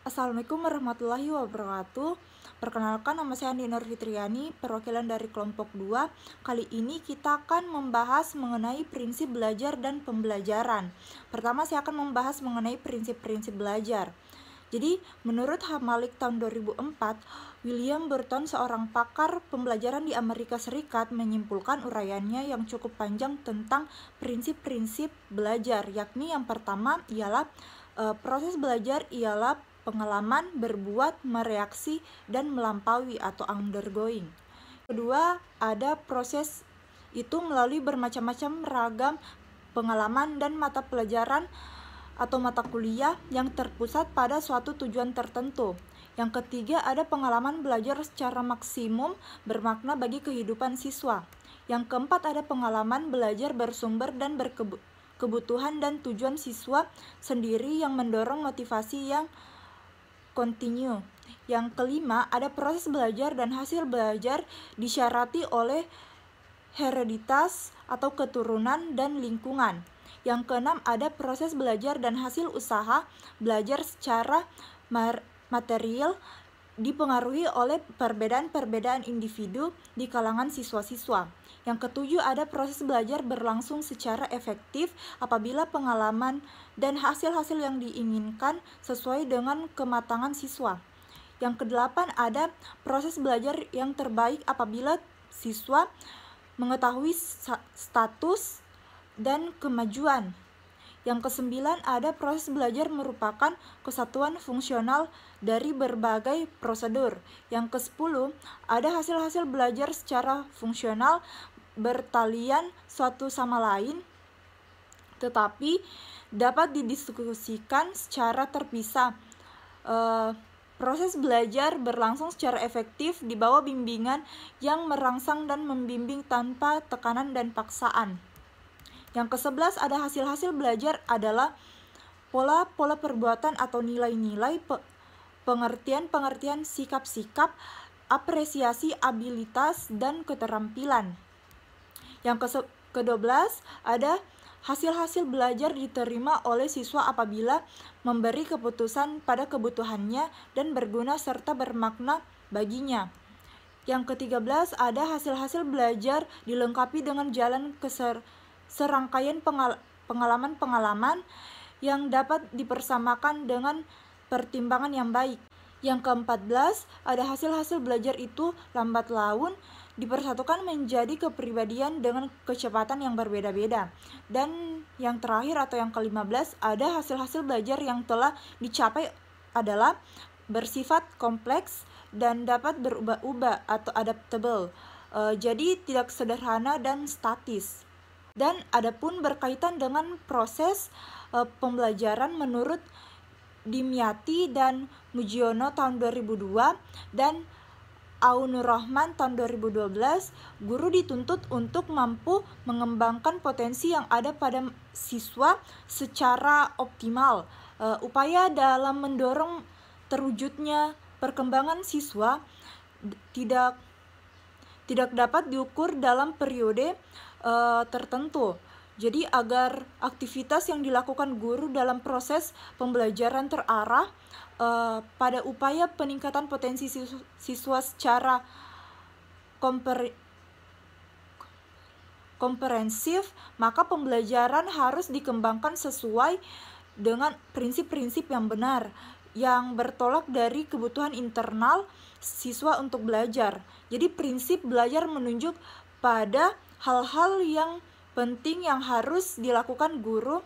Assalamualaikum warahmatullahi wabarakatuh. Perkenalkan, nama saya Andi Nur Fitriani, perwakilan dari kelompok 2. Kali ini kita akan membahas mengenai prinsip belajar dan pembelajaran. Pertama, saya akan membahas mengenai prinsip-prinsip belajar. Jadi, menurut Hamalik tahun 2004, William Burton, seorang pakar pembelajaran di Amerika Serikat, menyimpulkan uraiannya yang cukup panjang tentang prinsip-prinsip belajar, yakni yang pertama ialah proses belajar ialah pengalaman, berbuat, mereaksi, dan melampaui atau undergoing. Kedua, ada proses itu melalui bermacam-macam ragam pengalaman dan mata pelajaran atau mata kuliah yang terpusat pada suatu tujuan tertentu. Yang ketiga, ada pengalaman belajar secara maksimum bermakna bagi kehidupan siswa. Yang keempat, ada pengalaman belajar bersumber dan berkebutuhan dan tujuan siswa sendiri yang mendorong motivasi yang continue. Yang kelima, ada proses belajar dan hasil belajar disyarati oleh hereditas atau keturunan dan lingkungan. Yang keenam, ada proses belajar dan hasil usaha belajar secara material dipengaruhi oleh perbedaan-perbedaan individu di kalangan siswa-siswa. Yang ketujuh, ada proses belajar berlangsung secara efektif apabila pengalaman dan hasil-hasil yang diinginkan sesuai dengan kematangan siswa. Yang kedelapan, ada proses belajar yang terbaik apabila siswa mengetahui status dan kemajuan. Yang kesembilan, ada proses belajar merupakan kesatuan fungsional dari berbagai prosedur. Yang kesepuluh, ada hasil-hasil belajar secara fungsional bertalian suatu sama lain, tetapi dapat didiskusikan secara terpisah. Proses belajar berlangsung secara efektif di bawah bimbingan yang merangsang dan membimbing tanpa tekanan dan paksaan. Yang ke-11, ada hasil-hasil belajar adalah pola-pola perbuatan atau nilai-nilai, pengertian-pengertian, sikap-sikap, apresiasi, abilitas, dan keterampilan. Yang ke-12, ada hasil-hasil belajar diterima oleh siswa apabila memberi keputusan pada kebutuhannya dan berguna serta bermakna baginya. Yang ke-13, ada hasil-hasil belajar dilengkapi dengan jalan serangkaian pengalaman-pengalaman yang dapat dipersamakan dengan pertimbangan yang baik. Yang ke-14, ada hasil-hasil belajar itu lambat laun dipersatukan menjadi kepribadian dengan kecepatan yang berbeda-beda. Dan yang terakhir atau yang ke-15, ada hasil-hasil belajar yang telah dicapai adalah bersifat kompleks dan dapat berubah-ubah atau adaptable. Jadi tidak sederhana dan statis. Dan adapun berkaitan dengan proses pembelajaran menurut Dimyati dan Mujiono tahun 2002 dan Aunur Rahman tahun 2012, guru dituntut untuk mampu mengembangkan potensi yang ada pada siswa secara optimal. Upaya dalam mendorong terwujudnya perkembangan siswa tidak dapat diukur dalam periode tertentu. Jadi agar aktivitas yang dilakukan guru dalam proses pembelajaran terarah pada upaya peningkatan potensi siswa secara komprehensif, maka pembelajaran harus dikembangkan sesuai dengan prinsip-prinsip yang benar, yang bertolak dari kebutuhan internal siswa untuk belajar. Jadi prinsip belajar menunjuk pada hal-hal yang penting yang harus dilakukan guru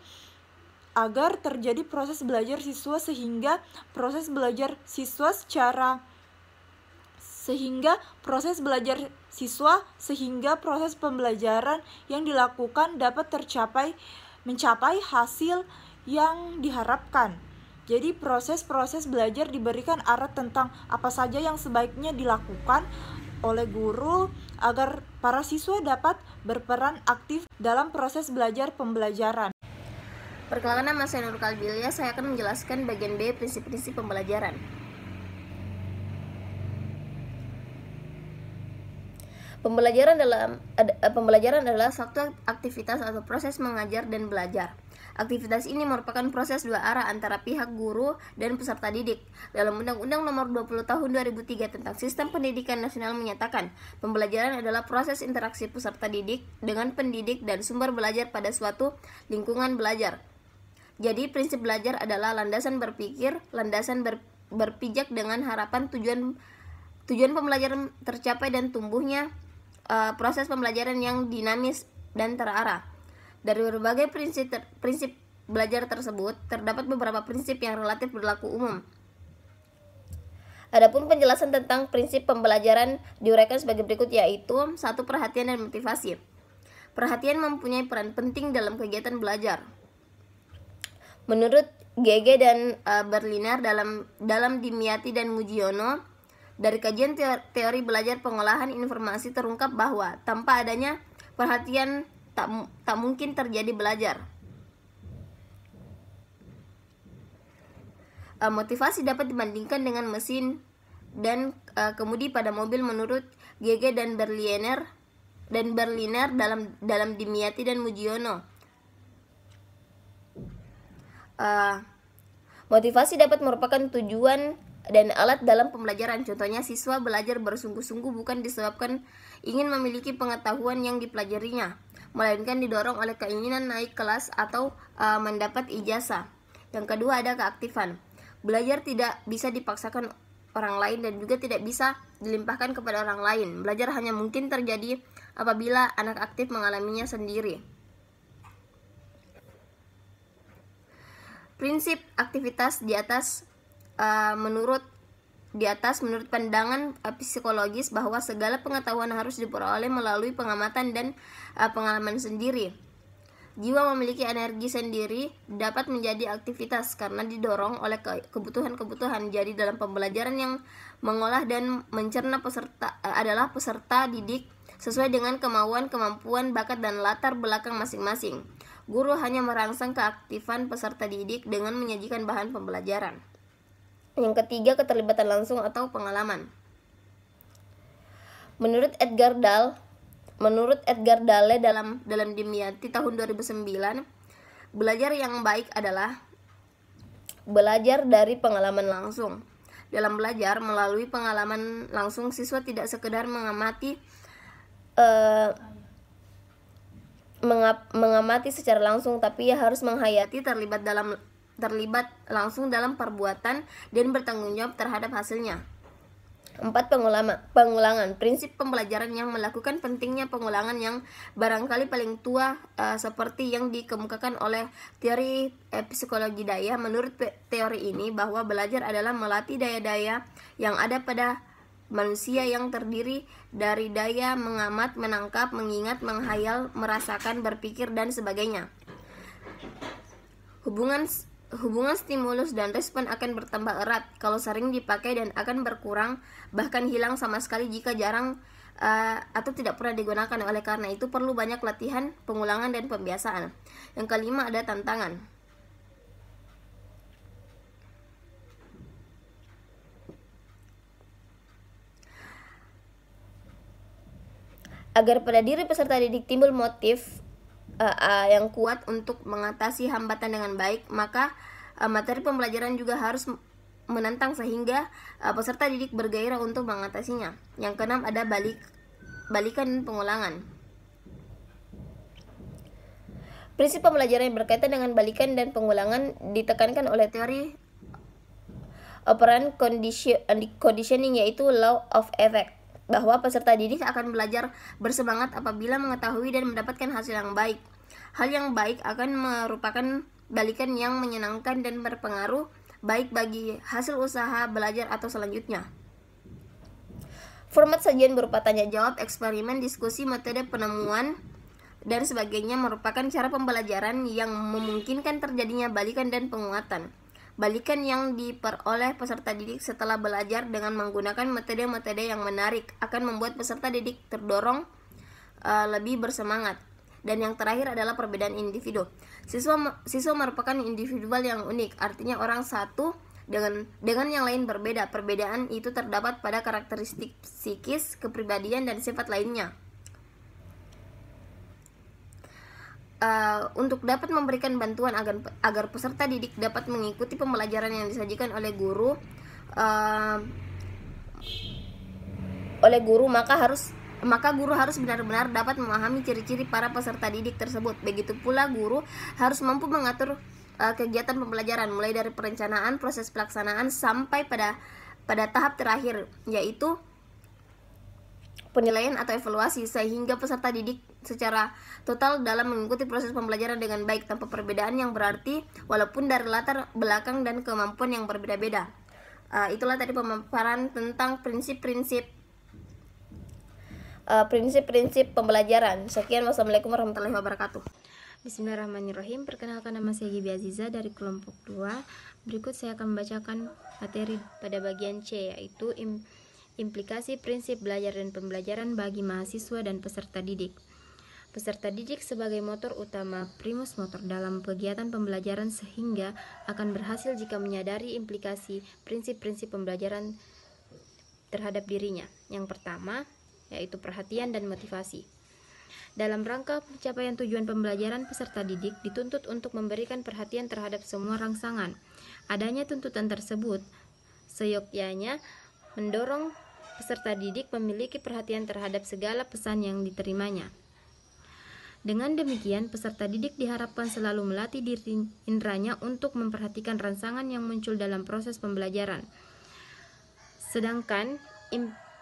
agar terjadi proses belajar siswa sehingga proses belajar pembelajaran yang dilakukan dapat mencapai hasil yang diharapkan. Jadi proses-proses belajar diberikan arah tentang apa saja yang sebaiknya dilakukan oleh guru agar para siswa dapat berperan aktif dalam proses belajar pembelajaran. Perkenalkan, nama saya Nur Kalbilia. Saya akan menjelaskan bagian B, prinsip-prinsip pembelajaran. Pembelajaran adalah suatu aktivitas atau proses mengajar dan belajar. Aktivitas ini merupakan proses dua arah antara pihak guru dan peserta didik. Dalam Undang-Undang Nomor 20 Tahun 2003 tentang Sistem Pendidikan Nasional menyatakan, pembelajaran adalah proses interaksi peserta didik dengan pendidik dan sumber belajar pada suatu lingkungan belajar. Jadi, prinsip belajar adalah landasan berpikir, landasan berpijak dengan harapan tujuan pembelajaran tercapai dan tumbuhnya proses pembelajaran yang dinamis dan terarah. Dari berbagai prinsip belajar tersebut, terdapat beberapa prinsip yang relatif berlaku umum. Adapun penjelasan tentang prinsip pembelajaran diuraikan sebagai berikut, yaitu 1. Perhatian dan motivasi. Perhatian mempunyai peran penting dalam kegiatan belajar. Menurut Gege dan Berliner dalam Dimyati dan Mujiono, dari kajian teori belajar pengolahan informasi terungkap bahwa tanpa adanya perhatian tak mungkin terjadi belajar. Motivasi dapat dibandingkan dengan mesin dan kemudi pada mobil menurut Gege dan Berliner dalam Dimyati dan Mujiono. Motivasi dapat merupakan tujuan dan alat dalam pembelajaran. Contohnya, siswa belajar bersungguh-sungguh bukan disebabkan ingin memiliki pengetahuan yang dipelajarinya, melainkan didorong oleh keinginan naik kelas atau mendapat ijazah. Yang kedua, ada keaktifan. Belajar tidak bisa dipaksakan orang lain dan juga tidak bisa dilimpahkan kepada orang lain. Belajar hanya mungkin terjadi apabila anak aktif mengalaminya sendiri. Prinsip aktivitas di atas menurut pandangan psikologis bahwa segala pengetahuan harus diperoleh melalui pengamatan dan pengalaman sendiri. Jiwa memiliki energi sendiri dapat menjadi aktivitas karena didorong oleh kebutuhan-kebutuhan. Jadi dalam pembelajaran yang mengolah dan mencerna adalah peserta didik sesuai dengan kemauan, kemampuan, bakat, dan latar belakang masing-masing. Guru hanya merangsang keaktifan peserta didik dengan menyajikan bahan pembelajaran. Yang ketiga, keterlibatan langsung atau pengalaman. Menurut Edgar Dale dalam Dimyati tahun 2009, belajar yang baik adalah belajar dari pengalaman langsung. Dalam belajar melalui pengalaman langsung, siswa tidak sekedar mengamati secara langsung, tapi ia harus menghayati, terlibat langsung dalam perbuatan dan bertanggung jawab terhadap hasilnya. 4. Pengulangan. Prinsip pembelajaran yang melakukan pentingnya pengulangan yang barangkali paling tua seperti yang dikemukakan oleh teori psikologi daya. Menurut teori ini, bahwa belajar adalah melatih daya-daya yang ada pada manusia yang terdiri dari daya mengamat, menangkap, mengingat, menghayal, merasakan, berpikir, dan sebagainya. Hubungan stimulus dan respon akan bertambah erat kalau sering dipakai dan akan berkurang, bahkan hilang sama sekali jika jarang atau tidak pernah digunakan. Oleh karena itu perlu banyak latihan, pengulangan, dan pembiasaan. Yang kelima, ada tantangan. Agar pada diri peserta didik timbul motif yang kuat untuk mengatasi hambatan dengan baik, maka materi pembelajaran juga harus menantang sehingga peserta didik bergairah untuk mengatasinya. Yang keenam, ada balikan dan pengulangan. Prinsip pembelajaran yang berkaitan dengan balikan dan pengulangan ditekankan oleh teori operant conditioning, yaitu law of effect, bahwa peserta didik akan belajar bersemangat apabila mengetahui dan mendapatkan hasil yang baik. Hal yang baik akan merupakan balikan yang menyenangkan dan berpengaruh baik bagi hasil usaha belajar atau selanjutnya. Format sajian berupa tanya jawab, eksperimen, diskusi, metode penemuan, dan sebagainya merupakan cara pembelajaran yang memungkinkan terjadinya balikan dan penguatan. Balikan yang diperoleh peserta didik setelah belajar dengan menggunakan metode-metode yang menarik akan membuat peserta didik terdorong lebih bersemangat. Dan yang terakhir adalah perbedaan individu. Siswa merupakan individual yang unik, artinya orang satu dengan yang lain berbeda. Perbedaan itu terdapat pada karakteristik psikis, kepribadian, dan sifat lainnya. untuk dapat memberikan bantuan agar peserta didik dapat mengikuti pembelajaran yang disajikan oleh guru, maka guru harus benar-benar dapat memahami ciri-ciri para peserta didik tersebut. Begitu pula guru harus mampu mengatur kegiatan pembelajaran mulai dari perencanaan, proses pelaksanaan sampai pada tahap terakhir, yaitu penilaian atau evaluasi, sehingga peserta didik secara total dalam mengikuti proses pembelajaran dengan baik tanpa perbedaan yang berarti walaupun dari latar belakang dan kemampuan yang berbeda-beda. Itulah tadi pemaparan tentang prinsip-prinsip pembelajaran. Sekian, wassalamualaikum warahmatullahi wabarakatuh. Bismillahirrahmanirrahim. Perkenalkan, nama saya Gibi Aziza dari kelompok 2. Berikut saya akan membacakan materi pada bagian C, yaitu implikasi prinsip belajar dan pembelajaran bagi mahasiswa dan peserta didik. Peserta didik sebagai motor utama, primus motor dalam kegiatan pembelajaran, sehingga akan berhasil jika menyadari implikasi prinsip-prinsip pembelajaran terhadap dirinya. Yang pertama, yaitu perhatian dan motivasi. Dalam rangka pencapaian tujuan pembelajaran, peserta didik dituntut untuk memberikan perhatian terhadap semua rangsangan. Adanya tuntutan tersebut seyogyanya mendorong peserta didik memiliki perhatian terhadap segala pesan yang diterimanya. Dengan demikian, peserta didik diharapkan selalu melatih diri indranya untuk memperhatikan rangsangan yang muncul dalam proses pembelajaran. Sedangkan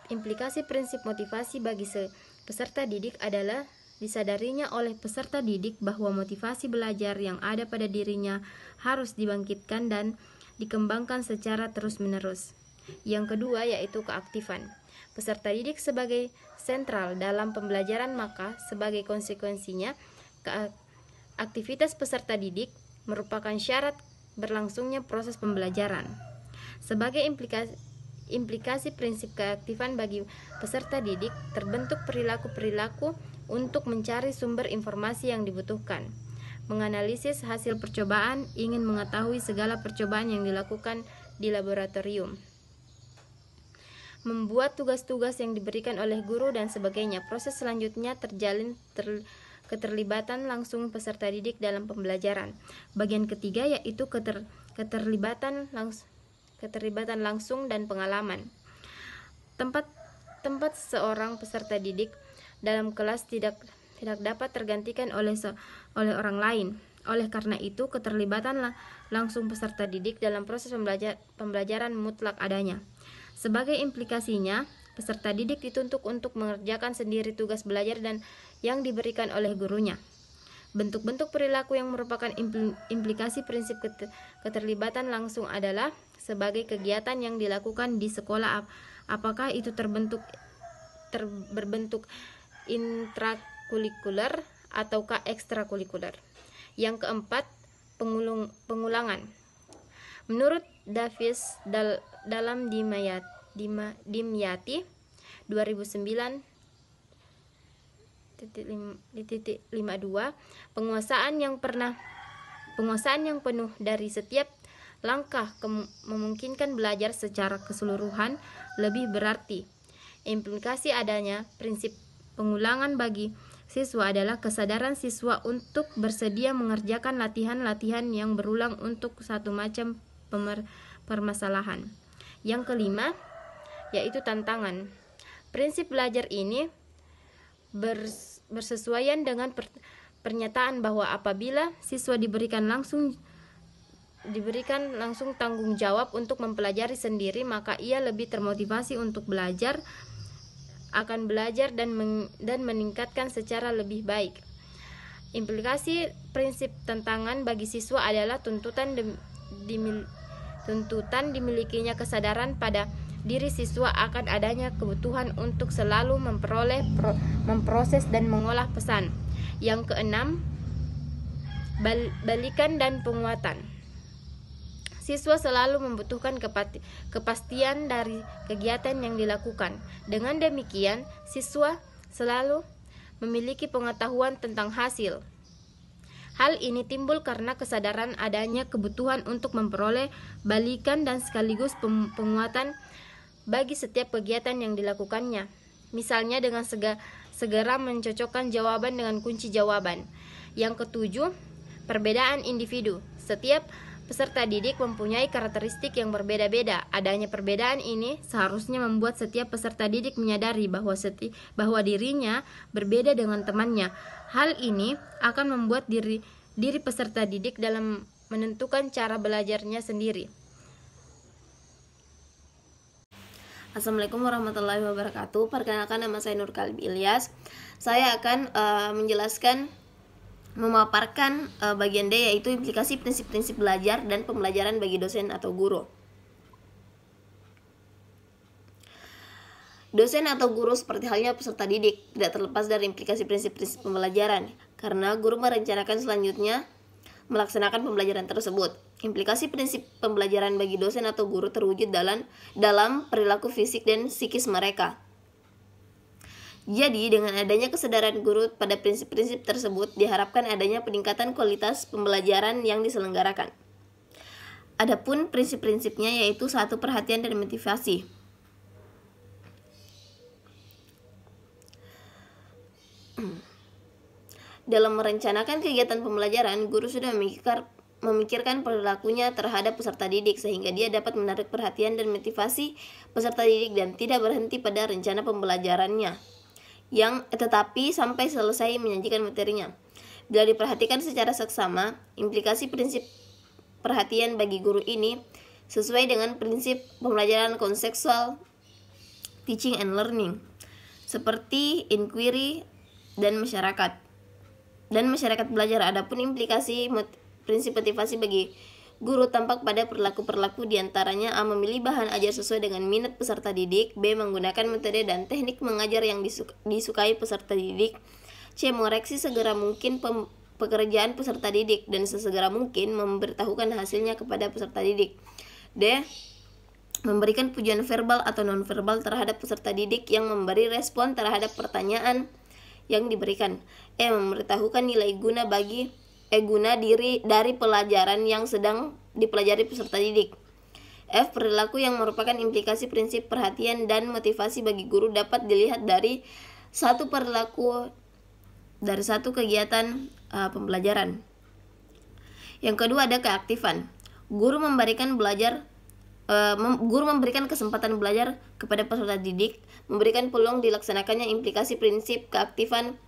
implikasi prinsip motivasi bagi peserta didik adalah disadarinya oleh peserta didik bahwa motivasi belajar yang ada pada dirinya harus dibangkitkan dan dikembangkan secara terus-menerus. Yang kedua, yaitu keaktifan. Peserta didik sebagai sentral dalam pembelajaran, maka sebagai konsekuensinya aktivitas peserta didik merupakan syarat berlangsungnya proses pembelajaran. Sebagai implikasi prinsip keaktifan bagi peserta didik, terbentuk perilaku-perilaku untuk mencari sumber informasi yang dibutuhkan, menganalisis hasil percobaan, ingin mengetahui segala percobaan yang dilakukan di laboratorium, membuat tugas-tugas yang diberikan oleh guru dan sebagainya. Proses selanjutnya terjalin keterlibatan langsung peserta didik dalam pembelajaran. Bagian ketiga, yaitu keterlibatan langsung dan pengalaman. Tempat seorang peserta didik dalam kelas tidak dapat tergantikan oleh orang lain. Oleh karena itu, keterlibatan langsung peserta didik dalam proses pembelajaran mutlak adanya. Sebagai implikasinya, peserta didik dituntut untuk mengerjakan sendiri tugas belajar dan yang diberikan oleh gurunya. Bentuk-bentuk perilaku yang merupakan implikasi prinsip keterlibatan langsung adalah sebagai kegiatan yang dilakukan di sekolah, apakah itu berbentuk intrakurikuler ataukah ekstrakurikuler. Yang keempat, pengulangan. Menurut Davis dalam Dimyati 2009-52, penguasaan yang penuh dari setiap langkah memungkinkan belajar secara keseluruhan lebih berarti. Implikasi adanya prinsip pengulangan bagi siswa adalah kesadaran siswa untuk bersedia mengerjakan latihan-latihan yang berulang untuk satu macam permasalahan. Yang kelima, yaitu tantangan. Prinsip belajar ini bersesuaian dengan pernyataan bahwa apabila siswa diberikan langsung tanggung jawab untuk mempelajari sendiri, maka ia lebih termotivasi untuk belajar, akan belajar dan meningkatkan secara lebih baik. Implikasi prinsip tantangan bagi siswa adalah tuntutan dimilikinya kesadaran pada diri siswa akan adanya kebutuhan untuk selalu memproses dan mengolah pesan. Yang keenam, balikan dan penguatan. Siswa selalu membutuhkan kepastian dari kegiatan yang dilakukan. Dengan demikian, siswa selalu memiliki pengetahuan tentang hasil. Hal ini timbul karena kesadaran adanya kebutuhan untuk memperoleh balikan dan sekaligus penguatan bagi setiap kegiatan yang dilakukannya. Misalnya dengan segera mencocokkan jawaban dengan kunci jawaban. Yang ketujuh, perbedaan individu. Setiap peserta didik mempunyai karakteristik yang berbeda-beda. Adanya perbedaan ini seharusnya membuat setiap peserta didik menyadari bahwa dirinya berbeda dengan temannya. Hal ini akan membuat diri peserta didik dalam menentukan cara belajarnya sendiri. Assalamualaikum warahmatullahi wabarakatuh. Perkenalkan, nama saya Nur Kalbi Ilyas. Saya akan memaparkan bagian D, yaitu implikasi prinsip-prinsip belajar dan pembelajaran bagi dosen atau guru. Dosen atau guru seperti halnya peserta didik tidak terlepas dari implikasi prinsip-prinsip pembelajaran, karena guru merencanakan selanjutnya melaksanakan pembelajaran tersebut. Implikasi prinsip pembelajaran bagi dosen atau guru terwujud dalam perilaku fisik dan psikis mereka. Jadi, dengan adanya kesadaran guru pada prinsip-prinsip tersebut, diharapkan adanya peningkatan kualitas pembelajaran yang diselenggarakan. Adapun prinsip-prinsipnya yaitu 1. Perhatian dan motivasi. Dalam merencanakan kegiatan pembelajaran, guru sudah memikirkan perilakunya terhadap peserta didik sehingga dia dapat menarik perhatian dan motivasi peserta didik dan tidak berhenti pada rencana pembelajarannya, tetapi sampai selesai menyajikan materinya. Bila diperhatikan secara seksama, implikasi prinsip perhatian bagi guru ini sesuai dengan prinsip pembelajaran kontekstual teaching and learning, seperti inquiry dan masyarakat belajar. Adapun implikasi prinsip motivasi bagi guru tampak pada perilaku-perilaku diantaranya: A. Memilih bahan ajar sesuai dengan minat peserta didik. B. Menggunakan metode dan teknik mengajar yang disukai peserta didik. C. Mengoreksi segera mungkin pekerjaan peserta didik dan sesegera mungkin memberitahukan hasilnya kepada peserta didik. D. Memberikan pujian verbal atau non-verbal terhadap peserta didik yang memberi respon terhadap pertanyaan yang diberikan. E. Memberitahukan nilai guna diri dari pelajaran yang sedang dipelajari peserta didik. F. Perilaku yang merupakan implikasi prinsip perhatian dan motivasi bagi guru dapat dilihat dari satu kegiatan pembelajaran. Yang kedua ada keaktifan. Guru memberikan kesempatan belajar kepada peserta didik, memberikan peluang dilaksanakannya implikasi prinsip keaktifan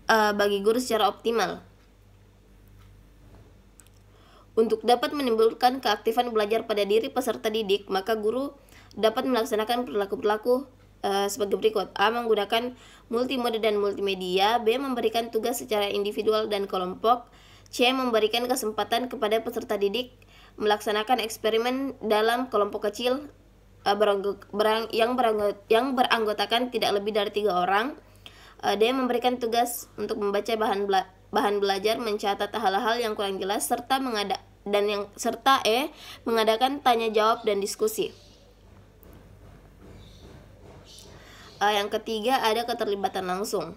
bagi guru secara optimal. Untuk dapat menimbulkan keaktifan belajar pada diri peserta didik, maka guru dapat melaksanakan perilaku-perilaku sebagai berikut. A. Menggunakan multimode dan multimedia. B. Memberikan tugas secara individual dan kelompok. C. Memberikan kesempatan kepada peserta didik melaksanakan eksperimen dalam kelompok kecil yang beranggotakan tidak lebih dari 3 orang. D. Memberikan tugas untuk membaca bahan belajar, mencatat hal-hal yang kurang jelas, serta E. Mengadakan tanya jawab dan diskusi. Yang ketiga ada keterlibatan langsung.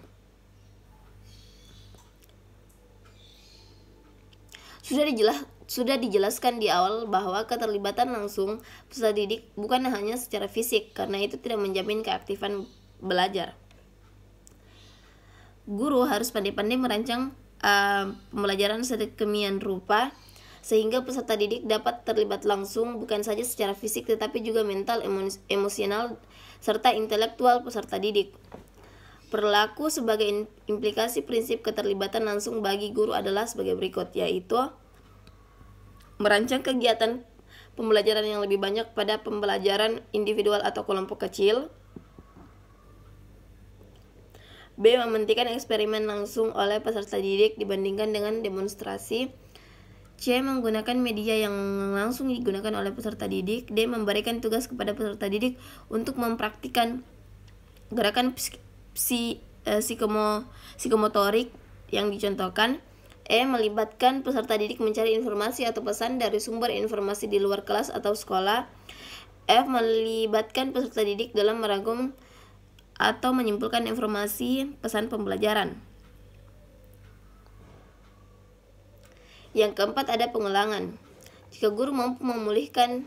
Sudah dijelaskan di awal bahwa keterlibatan langsung peserta didik bukan hanya secara fisik, karena itu tidak menjamin keaktifan belajar. Guru harus pandai-pandai merancang pembelajaran sedemikian rupa sehingga peserta didik dapat terlibat langsung bukan saja secara fisik tetapi juga mental, emosional, serta intelektual peserta didik. Perilaku sebagai implikasi prinsip keterlibatan langsung bagi guru adalah sebagai berikut, yaitu merancang kegiatan pembelajaran yang lebih banyak pada pembelajaran individual atau kelompok kecil. B. Mementingkan eksperimen langsung oleh peserta didik dibandingkan dengan demonstrasi. C. Menggunakan media yang langsung digunakan oleh peserta didik. D. Memberikan tugas kepada peserta didik untuk mempraktikkan gerakan psikomotorik yang dicontohkan. E. Melibatkan peserta didik mencari informasi atau pesan dari sumber informasi di luar kelas atau sekolah. F. Melibatkan peserta didik dalam merangkum atau menyimpulkan informasi pesan pembelajaran. Yang keempat ada pengulangan. Jika guru mampu memilihkan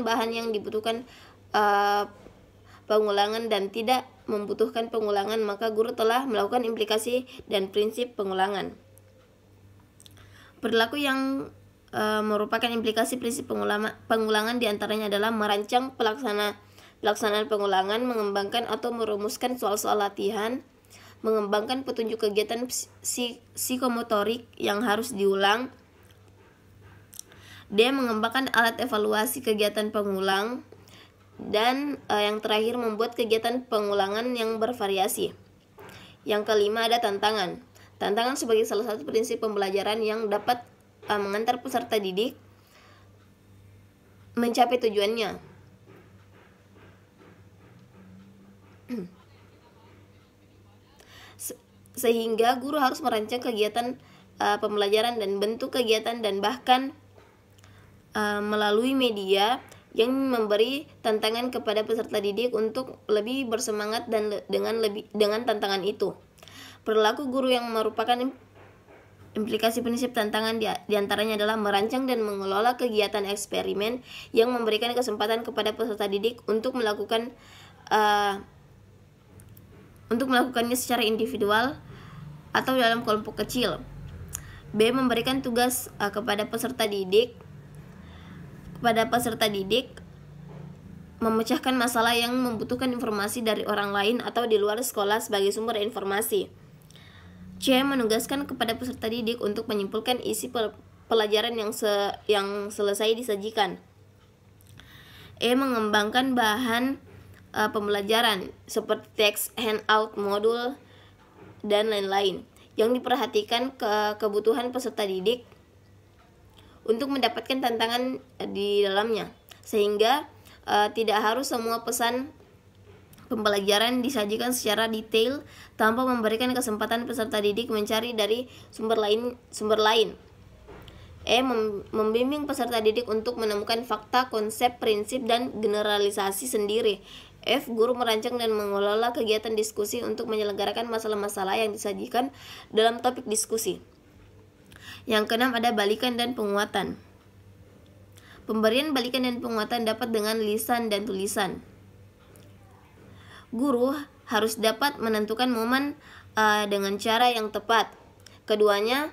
bahan yang dibutuhkan pengulangan dan tidak membutuhkan pengulangan, maka guru telah melakukan implikasi dan prinsip pengulangan. Perilaku yang merupakan implikasi prinsip pengulangan diantaranya adalah merancang pelaksanaan pengulangan, mengembangkan atau merumuskan soal-soal latihan, mengembangkan petunjuk kegiatan psikomotorik yang harus diulang. D. Mengembangkan alat evaluasi kegiatan pengulang. Dan yang terakhir, membuat kegiatan pengulangan yang bervariasi. Yang kelima ada tantangan. Tantangan sebagai salah satu prinsip pembelajaran yang dapat mengantar peserta didik mencapai tujuannya. Sehingga guru harus merancang kegiatan pembelajaran dan bentuk kegiatan dan bahkan melalui media yang memberi tantangan kepada peserta didik untuk lebih bersemangat dan dengan tantangan itu. Perilaku guru yang merupakan implikasi prinsip tantangan diantaranya adalah merancang dan mengelola kegiatan eksperimen yang memberikan kesempatan kepada peserta didik untuk melakukannya secara individual atau dalam kelompok kecil. B. Memberikan tugas kepada peserta didik memecahkan masalah yang membutuhkan informasi dari orang lain atau di luar sekolah sebagai sumber informasi. C. Menugaskan kepada peserta didik untuk menyimpulkan isi pelajaran yang selesai disajikan. E. Mengembangkan bahan pembelajaran seperti teks, handout, modul, dan lain-lain yang diperhatikan kebutuhan peserta didik untuk mendapatkan tantangan di dalamnya, sehingga tidak harus semua pesan pembelajaran disajikan secara detail tanpa memberikan kesempatan peserta didik mencari dari sumber lain. E. Membimbing peserta didik untuk menemukan fakta, konsep, prinsip, dan generalisasi sendiri. F. Guru merancang dan mengelola kegiatan diskusi untuk menyelenggarakan masalah-masalah yang disajikan dalam topik diskusi. Yang keenam ada balikan dan penguatan. Pemberian balikan dan penguatan dapat dengan lisan dan tulisan. Guru harus dapat menentukan momen dengan cara yang tepat. Keduanya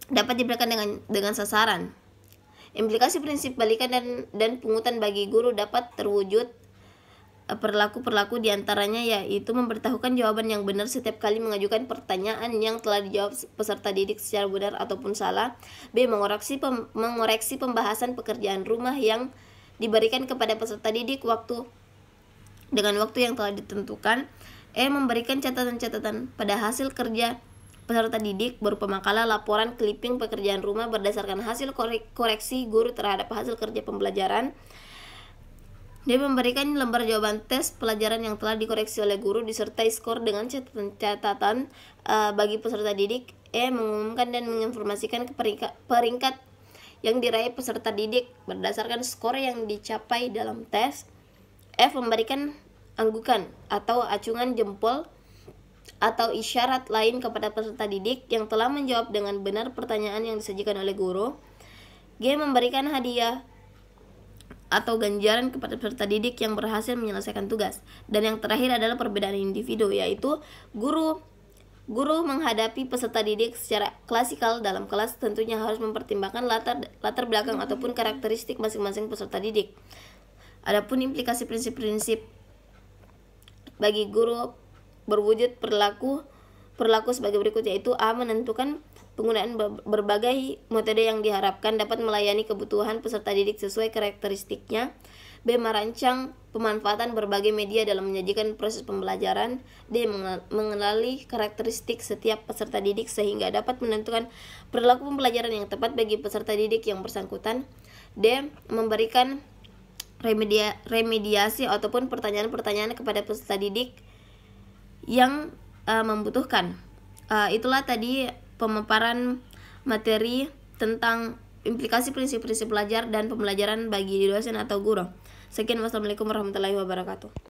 dapat diberikan dengan sasaran. Implikasi prinsip balikan dan pungutan bagi guru dapat terwujud perilaku diantaranya yaitu memberitahukan jawaban yang benar setiap kali mengajukan pertanyaan yang telah dijawab peserta didik secara benar ataupun salah. B. Mengoreksi pembahasan pekerjaan rumah yang diberikan kepada peserta didik dengan waktu yang telah ditentukan. E. Memberikan catatan-catatan pada hasil kerja peserta didik berupa makalah, laporan, clipping pekerjaan rumah berdasarkan hasil koreksi guru terhadap hasil kerja pembelajaran. Dia memberikan lembar jawaban tes pelajaran yang telah dikoreksi oleh guru disertai skor dengan catatan bagi peserta didik. E. Mengumumkan dan menginformasikan peringkat yang diraih peserta didik berdasarkan skor yang dicapai dalam tes. F. Memberikan anggukan atau acungan jempol atau isyarat lain kepada peserta didik yang telah menjawab dengan benar pertanyaan yang disajikan oleh guru. G. Memberikan hadiah atau ganjaran kepada peserta didik yang berhasil menyelesaikan tugas. Dan yang terakhir adalah perbedaan individu, yaitu guru menghadapi peserta didik secara klasikal dalam kelas tentunya harus mempertimbangkan latar belakang ataupun karakteristik masing-masing peserta didik. Adapun implikasi prinsip-prinsip bagi guru berwujud perilaku sebagai berikut, yaitu A. Menentukan penggunaan berbagai metode yang diharapkan dapat melayani kebutuhan peserta didik sesuai karakteristiknya. B. Merancang pemanfaatan berbagai media dalam menyajikan proses pembelajaran. D. Mengenali karakteristik setiap peserta didik sehingga dapat menentukan perilaku pembelajaran yang tepat bagi peserta didik yang bersangkutan. D. Memberikan remediasi ataupun pertanyaan-pertanyaan kepada peserta didik yang membutuhkan. Itulah tadi pemaparan materi tentang implikasi prinsip-prinsip belajar dan pembelajaran bagi dosen atau guru. Sekian, wassalamualaikum warahmatullahi wabarakatuh.